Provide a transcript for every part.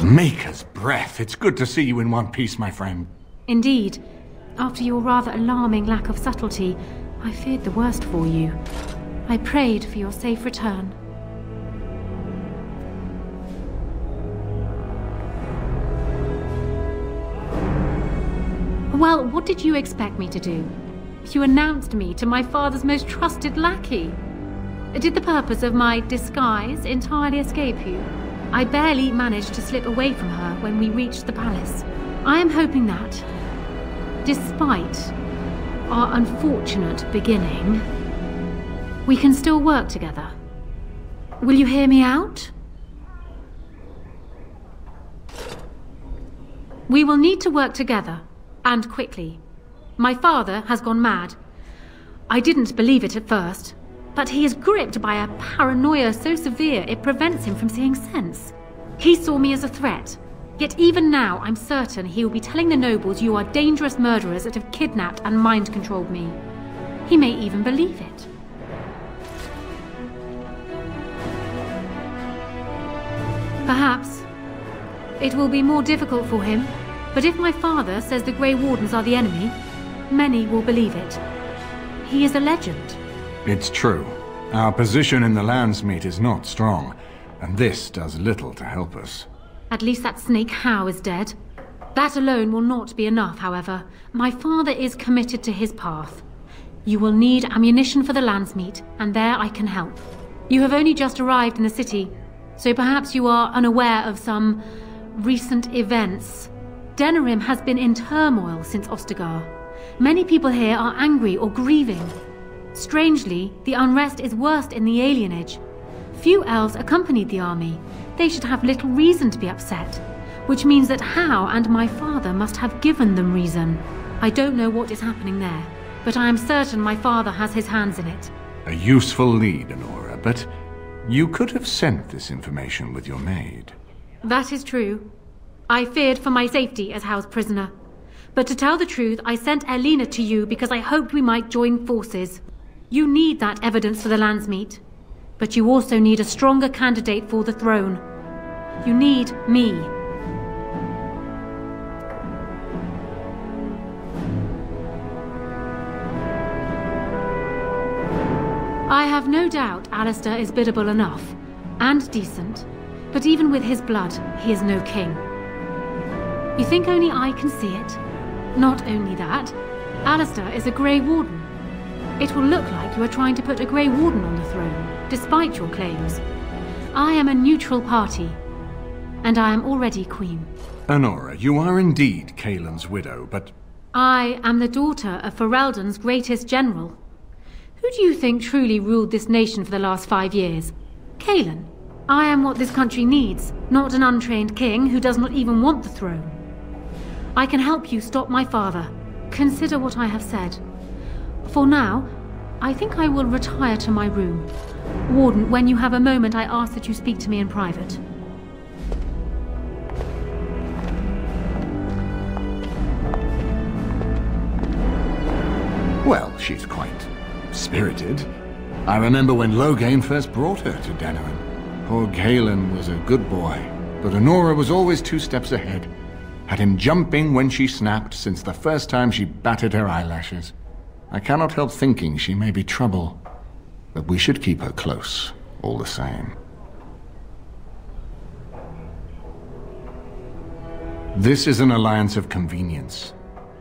Maker's breath. It's good to see you in one piece, my friend. Indeed. After your rather alarming lack of subtlety, I feared the worst for you. I prayed for your safe return. Well, what did you expect me to do? You announced me to my father's most trusted lackey. Did the purpose of my disguise entirely escape you? I barely managed to slip away from her when we reached the palace. I am hoping that, despite our unfortunate beginning, we can still work together. Will you hear me out? We will need to work together, and quickly. My father has gone mad. I didn't believe it at first, but he is gripped by a paranoia so severe it prevents him from seeing sense. He saw me as a threat, yet even now I'm certain he will be telling the nobles you are dangerous murderers that have kidnapped and mind-controlled me. He may even believe it. Perhaps. It will be more difficult for him, but if my father says the Grey Wardens are the enemy, many will believe it. He is a legend. It's true. Our position in the Landsmeet is not strong, and this does little to help us. At least that snake How is dead. That alone will not be enough, however. My father is committed to his path. You will need ammunition for the Landsmeet, and there I can help. You have only just arrived in the city, so perhaps you are unaware of some recent events. Denerim has been in turmoil since Ostagar. Many people here are angry or grieving. Strangely, the unrest is worst in the alienage. Few elves accompanied the army. They should have little reason to be upset, which means that How and my father must have given them reason. I don't know what is happening there, but I am certain my father has his hands in it. A useful lead, Honora, but you could have sent this information with your maid. That is true. I feared for my safety as How's prisoner. But to tell the truth, I sent Elena to you because I hoped we might join forces. You need that evidence for the Landsmeet. But you also need a stronger candidate for the throne. You need me. I have no doubt Alistair is biddable enough, and decent. But even with his blood, he is no king. You think only I can see it? Not only that, Alistair is a Grey Warden. It will look like you are trying to put a Grey Warden on the throne, despite your claims. I am a neutral party, and I am already queen. Honora, you are indeed Kaelin's widow, but... I am the daughter of Ferelden's greatest general. Who do you think truly ruled this nation for the last 5 years? Kaelin. I am what this country needs, not an untrained king who does not even want the throne. I can help you stop my father. Consider what I have said. For now, I think I will retire to my room. Warden, when you have a moment, I ask that you speak to me in private. Well, she's quite spirited. I remember when Loghain first brought her to Denerim. Poor Kaelin was a good boy, but Honora was always 2 steps ahead. Had him jumping when she snapped since the first time she batted her eyelashes. I cannot help thinking she may be trouble, but we should keep her close, all the same. This is an alliance of convenience.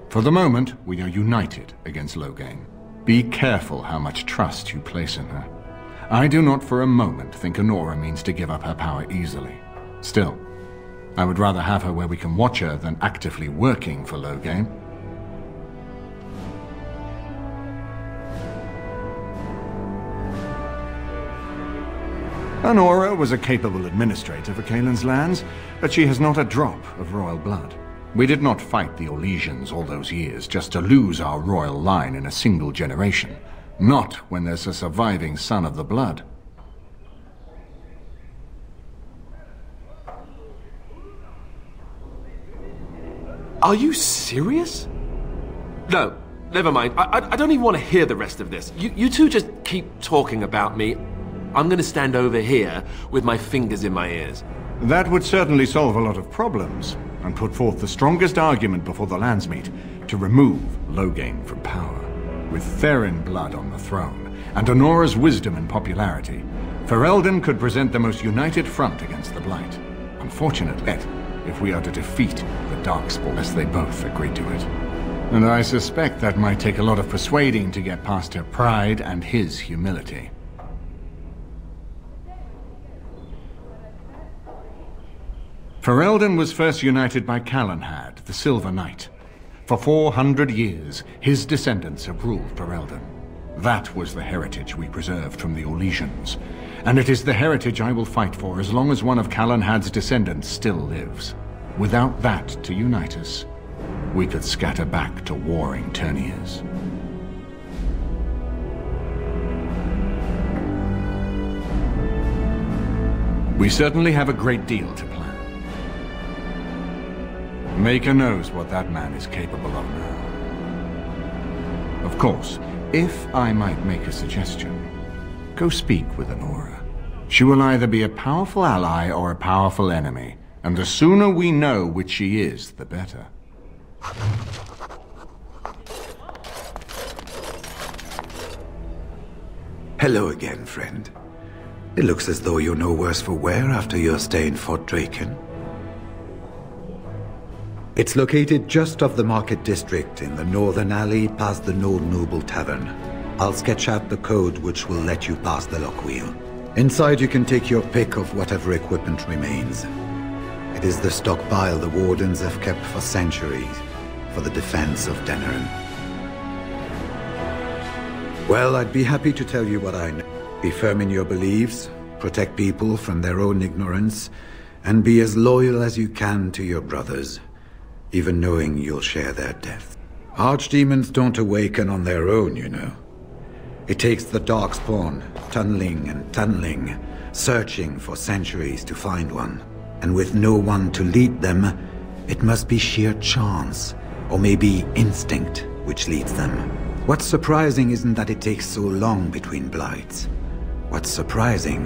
For the moment, we are united against Loghain. Be careful how much trust you place in her. I do not for a moment think Honora means to give up her power easily. Still, I would rather have her where we can watch her than actively working for Loghain. Honora was a capable administrator for Kaelin's lands, but she has not a drop of royal blood. We did not fight the Orlesians all those years just to lose our royal line in a single generation. Not when there's a surviving son of the blood. Are you serious? No, never mind. I don't even want to hear the rest of this. You two just keep talking about me. I'm gonna stand over here with my fingers in my ears. That would certainly solve a lot of problems, and put forth the strongest argument before the Landsmeet to remove Loghain from power. With Therin blood on the throne, and Honora's wisdom and popularity, Ferelden could present the most united front against the Blight. Unfortunately, if we are to defeat the Darkspawn, as they both agreed to it. And I suspect that might take a lot of persuading to get past her pride and his humility. Ferelden was first united by Calenhad, the Silver Knight. For 400 years, his descendants have ruled Ferelden. That was the heritage we preserved from the Orlesians, and it is the heritage I will fight for as long as one of Calenhad's descendants still lives. Without that to unite us, we could scatter back to warring Terniers. We certainly have a great deal to plan. Maker knows what that man is capable of now. Of course, if I might make a suggestion, go speak with Honora. She will either be a powerful ally or a powerful enemy, and the sooner we know which she is, the better. Hello again, friend. It looks as though you're no worse for wear after your stay in Fort Draken. It's located just off the Market District in the northern alley past the Old Noble Tavern. I'll sketch out the code which will let you pass the lock wheel. Inside you can take your pick of whatever equipment remains. It is the stockpile the Wardens have kept for centuries for the defense of Denerim. Well, I'd be happy to tell you what I know. Be firm in your beliefs, protect people from their own ignorance, and be as loyal as you can to your brothers, even knowing you'll share their death. Archdemons don't awaken on their own, you know. It takes the Darkspawn, tunneling and tunneling, searching for centuries to find one. And with no one to lead them, it must be sheer chance, or maybe instinct, which leads them. What's surprising isn't that it takes so long between blights. What's surprising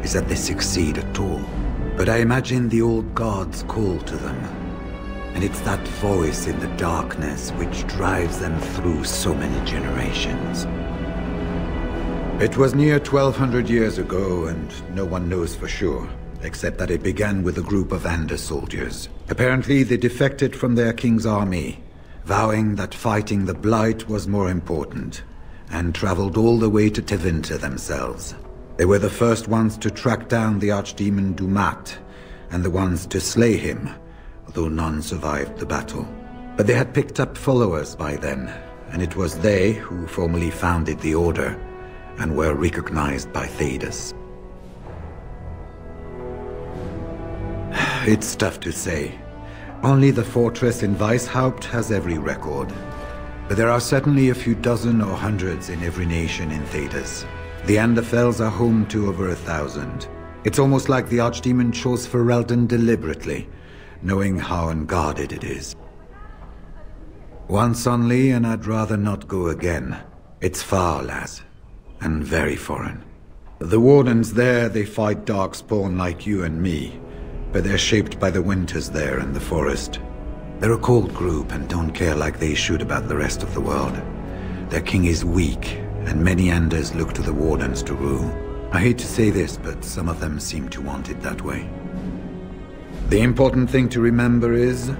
is that they succeed at all. But I imagine the old gods call to them. And it's that voice in the darkness which drives them through so many generations. It was near 1200 years ago, and no one knows for sure, except that it began with a group of Ander soldiers. Apparently they defected from their king's army, vowing that fighting the Blight was more important, and traveled all the way to Tevinter themselves. They were the first ones to track down the Archdemon Dumat, and the ones to slay him, although none survived the battle. But they had picked up followers by then, and it was they who formally founded the Order, and were recognized by Thedas. It's tough to say. Only the fortress in Weishaupt has every record. But there are certainly a few dozen or hundreds in every nation in Thedas. The Anderfells are home to over 1,000. It's almost like the Archdemon chose Ferelden deliberately, knowing how unguarded it is. Once only, and I'd rather not go again. It's far, lass, and very foreign. The Wardens there, they fight Darkspawn like you and me, but they're shaped by the winters there in the forest. They're a cold group and don't care like they should about the rest of the world. Their king is weak, and many Anders look to the Wardens to rule. I hate to say this, but some of them seem to want it that way. The important thing to remember is,